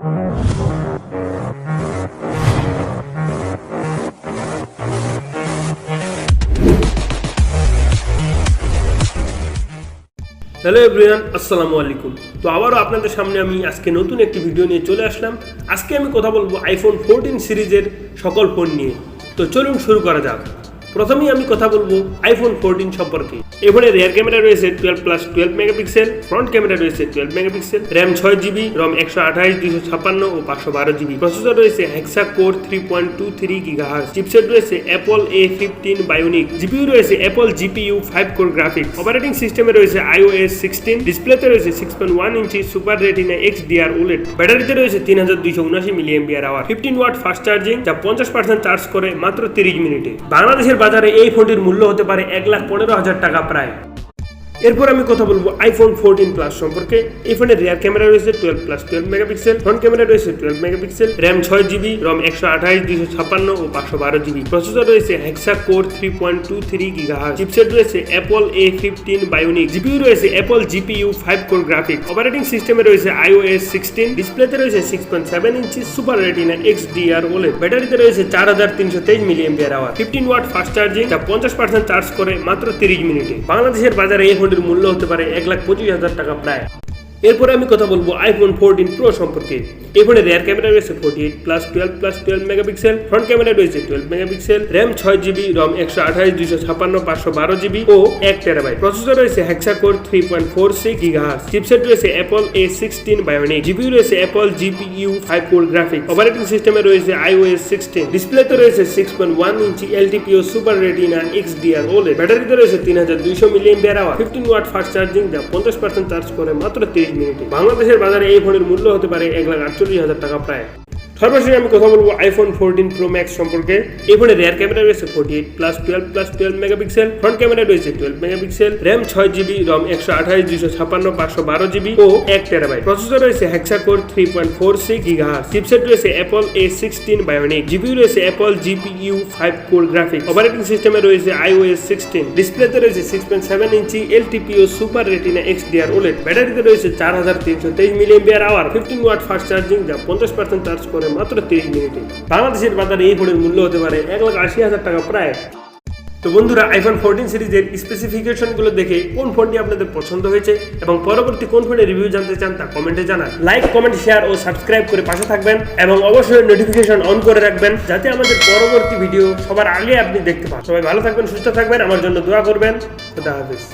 Hello everyone, আসসালামু আলাইকুম। তো আবারও আপনাদের সামনে আমি আজকে নতুন একটি ভিডিও নিয়ে চলে আসলাম। আজকে আমি কথা বলবো আইফোন 14 সিরিজের সকল ফোন নিয়ে। তো চলুন শুরু করা যাক। প্রথমেই আমি কথা বলবো আইফোন 14 সম্পর্কে। এই ফোনের রিয়ার ক্যামেরা রয়েছে 12+12 মেগাপিক্সেল, ফ্রন্ট ক্যামেরা রয়েছে 12 মেগাপিক্সেল, র্যাম 6GB, রম 128, 256 ও 512GB, প্রসেসর রয়েছে হেক্সা কোর 3.23 GHz, চিপসেট রয়েছে অ্যাপল A15 বায়োনিক, জিপিইউ রয়েছে Apple GPU 5 core graphics, operating সিস্টেমে রয়েছে iOS 16, ডিসপ্লেতে রয়েছে 6.1 ইঞ্চি সুপার রেটিনা XDR OLED, ব্যাটারিতে রয়েছে 3279 mAh, 15 ওয়াট ফাস্ট চার্জিং, যা 50% চার্জ করে মাত্র 30 মিনিটে। বাংলাদেশের বাজারে এই ফোনটির মূল্য হতে পারে 1,15,000 টাকা প্রায়। এরপর আমি কথা বলবো আইফোন 14 প্লাস সম্পর্কে। এই ফোনের রিয়ার ক্যামেরা রয়েছে 12+12 মেগাপিক্সেল, ফ্রন্ট ক্যামেরা রয়েছে 12 মেগাপিক্সেল, র্যাম 6GB, রম 128, 256 ও 512GB, প্রসেসর রয়েছে হেক্সা কোর 3.23 GHz, চিপসেট রয়েছে অ্যাপল A15 বায়োনিক, জিপিইউ রয়েছে Apple GPU 5 core graphics, operating সিস্টেমে রয়েছে iOS 16, ডিসপ্লেতে রয়েছে 6.7 ইঞ্চি সুপার রেটিনা XDR OLED, ব্যাটারিতে রয়েছে 4323 mAh, 15 ওয়াট ফাস্ট চার্জিং, যা 50% চার্জ করে মাত্র 30 মিনিটে। বাংলাদেশের বাজারে এই ফোনটির মূল্য হতে পারে 1,25,000 টাকা প্রায়। এরপরে আমি কথা বলবো আইফোন 14 প্রো সম্পর্কে। এই ফোনের রিয়ার ক্যামেরা রয়েছে 48+12+12 মেগাপিক্সেল, ফ্রন্ট ক্যামেরা রয়েছে 12 মেগাপিক্সেল, র্যাম 6GB, রম 128, 256, 512GB ও 1TB, প্রসেসর রয়েছে হেক্সা কোর 3.46 GHz, চিপসেট রয়েছে অ্যাপল A16 বায়োনিক, জিপিইউ রয়েছে Apple GPU 5 core graphics, operating সিস্টেমে রয়েছে iOS 16, ডিসপ্লেতে রয়েছে 6.1 ইঞ্চি LTPO super retina XDR OLED, ব্যাটারিতে রয়েছে 3200 mAh, 15 ওয়াট ফাস্ট চার্জিং, যা 50% চার্জ করে মাত্র 30 মিনিটে। বাংলাদেশের বাজারে এই ফোনের মূল্য হতে পারে 1,48,000 টাকা প্রায়। সর্বশেষে আমি কথা বলবো আইফোন 14 প্রো ম্যাক্স সম্পর্কে। এই ফোনের রিয়ার ক্যামেরা রয়েছে 48+12+12 মেগাপিক্সেল, ফ্রন্ট ক্যামেরা রয়েছে 12 মেগাপিক্সেল, র্যাম 6GB, রম 128, 256, 512GB ও 1TB, প্রসেসর রয়েছে হেক্সা কোর 3.46 GHz, চিপসেট রয়েছে অ্যাপল A16 বায়োনিক, জিপিইউ রয়েছে Apple GPU 5 core graphics, operating সিস্টেমে রয়েছে iOS 16, ডিসপ্লেতে রয়েছে 6.7 ইঞ্চি LTPO super retina XDR OLED, ব্যাটারিতে রয়েছে 4323 mAh, 15 ওয়াট ফাস্ট চার্জিং, যা 50% চার্জ করে মাত্র 30 মিনিটে। বাংলাদেশের বাজারে এই ফোনের মূল্য হতে পারে 1,80,000 টাকা প্রায়। তো বন্ধুরা, আইফোন 14 সিরিজের স্পেসিফিকেশনগুলো দেখে কোন ফোনটি আপনাদের পছন্দ হয়েছে এবং পরবর্তী কোন ফোনের রিভিউ জানতে চান তা কমেন্টে জানান। লাইক, কমেন্ট, শেয়ার ও সাবস্ক্রাইব করে পাশে থাকবেন এবং অবশ্যই নোটিফিকেশন অন করে রাখবেন যাতে আমাদের পরবর্তী ভিডিও সবার আগে আপনি দেখতে পান। সবাই ভালো থাকবেন, সুস্থ থাকবেন, আমার জন্য দোয়া করবেন। খোদা হাফেজ।